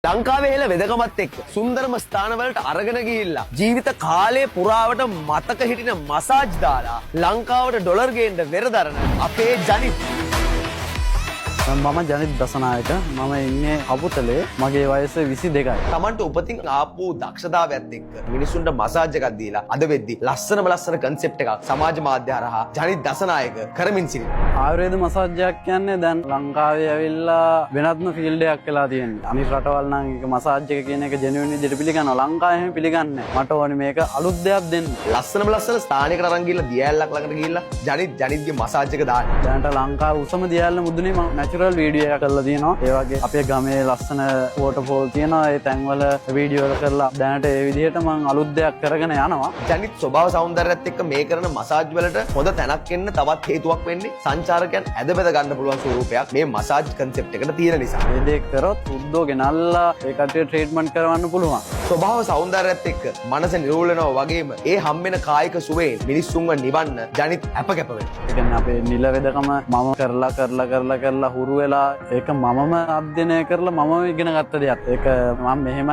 ලංකාවේ හෙළ වෙදකමත් එක්ක සුන්දරම ස්ථානවලට අරගෙන ගිහිල්ලා ජීවිත කාලය පුරාවට මතක හිටින මසාජ් දාලා ලංකාවට ඩොලර් ගේන්න වෙරදරන අපේ ජනිත් මම ජනිත් දසනායක මම ඉන්නේ අපුතලේ මගේ වයස 22යි. තමන්ට උපතින් ආපු දක්ෂතාවයත් එක්ක මිනිසුන්ට මසාජ් එකක් දීලා අද වෙද්දි ලස්සන කන්සෙප්ට් එකක් සමාජ මාධ්‍ය හරහා ජනිත් දසනායක කරමින් සිටිනවා. ආයුර්වේද මසාජ්යක් කියන්නේ දැන් ලංකාවේ ඇවිල්ලා වෙනත්ම ෆීල්ඩ් එකක් වෙලා තියෙනවා. අනිත් රටවල් නම් ඒක මසාජ් එක කියන එක ජෙනුයින් විදිහට පිළිගන්නවා. ලංකාවේ එහෙම පිළිගන්නේ නැහැ. මට ඕනේ මේක අලුත් දෙයක් දෙන්න. ලස්සන ස්ථානයකට අරන් ගිහිල්ලා දියැලක් ළඟට ගිහිල්ලා ජනිත්ගේ මසාජ් එක දාන්න. දැනට ලංකාවේ උසම දියැලන මුදුනේ මම නැචරල් වීඩියෝ එකක් කරලා තියෙනවා. ඒ වගේ අපේ ගමේ ලස්සන වෝටර්ෆෝල් තියෙනවා. ඒ තැන්වල වීඩියෝ වල කරලා දැනට ඒ විදිහට මම අලුත් දෙයක් කරගෙන යනවා. ජනිත් ස්වභාව සෞන්දර්යයත් එක්ක මේ කරන මසාජ් වලට හොඳ තැනක් එන්න තවත් හේතුවක් වෙන්නේ සංචාරකයන් ඇදබැද ගන්න පුළුවන් ස්වරූපයක් මේ මසාජ් කන්සෙප්ට් එකට තියෙන නිසා. මේ දේ කරොත් උද්දෝ ගෙනල්ලා ඒ කට්ටිය ට්‍රීට්මන්ට් කරවන්න පුළුවන්. ස්වභාව සෞන්දර්යයත් එක්ක මනස නිරෝල් වෙනවා වගේම ඒ හම්බෙන කායික සුවයෙන් මිනිස්සුන්ව නිවන්න ජනිත් අප කැප වෙනවා. ඒ කියන්නේ අපේ නිල වෙදකම මම කරලා හුරු වෙලා ඒක මමම අධ්‍යයනය කරලා මමම ඉගෙන ගත්ත දෙයක්. ඒක මම මෙහෙම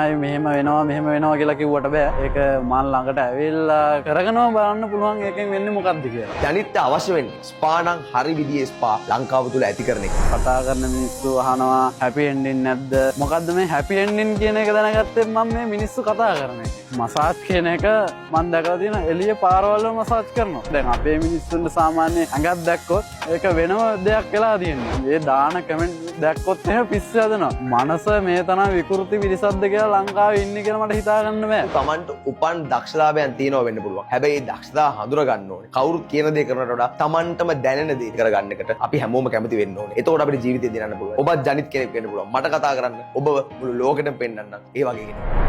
වෙනවා කියලා කිව්වට බෑ. ඒක මන් ළඟට ඇවිල්ලා කරගෙනම බලන්න පුළුවන් ඒකෙන් වෙන්නේ මොකක්ද කියලා. ජනිත්ට අවශ්‍ය වෙන්නේ ස්පා නම් හරි විදිහේ ස්පා ලංකාව තුල ඇති කරන එක. කතා කරන මිනිස්සු අහනවා හැපි එන්ඩින් නැද්ද? මොකද්ද මේ හැපි එන්ඩින් කියන එක දැනගත්තේ මම මේ මිනිස්සු කතා කරන එක. මසාජ් කියන එක මම දැකලා තියෙනවා එළිය පාරවල් වල මසාජ් කරනවා. දැන් අපේ මිනිස්සුන්ට සාමාන්‍ය ඇඟක් දැක්කොත් ඒක වෙනම දෙයක් වෙලා තියෙනවා. මේ දාන කමෙන්ට් දැක්කොත් එහෙම පිස්සු හදනවා. මනස මේ තරම් විකෘති පිරිසක්ද කියලා ලංකාවේ ඉන්නේ කියලා මට හිතා ගන්න බෑ. තමන්ට උපන් දක්ෂතාවයන් තියෙනවා වෙන්න පුළුවන්. හැබැයි ඒ දක්ෂතාව හඳුනා ගන්න ඕනේ. කවුරුත් කියන දේ කරනට වඩා තමන්ටම දැනෙන දේ කරගන්න එකට අපි හැමෝම කැමති වෙන්න ඕනේ. එතකොට අපිට ජීවිතේ දිනන්න පුළුවන්. ඔබත් ජනිත් කෙනෙක් වෙන්න පුළුවන්. මට කතා කරන්න ඔබ මුළු ලෝකෙටම පෙන්වන්න. ඒ වගේ කෙනෙක්.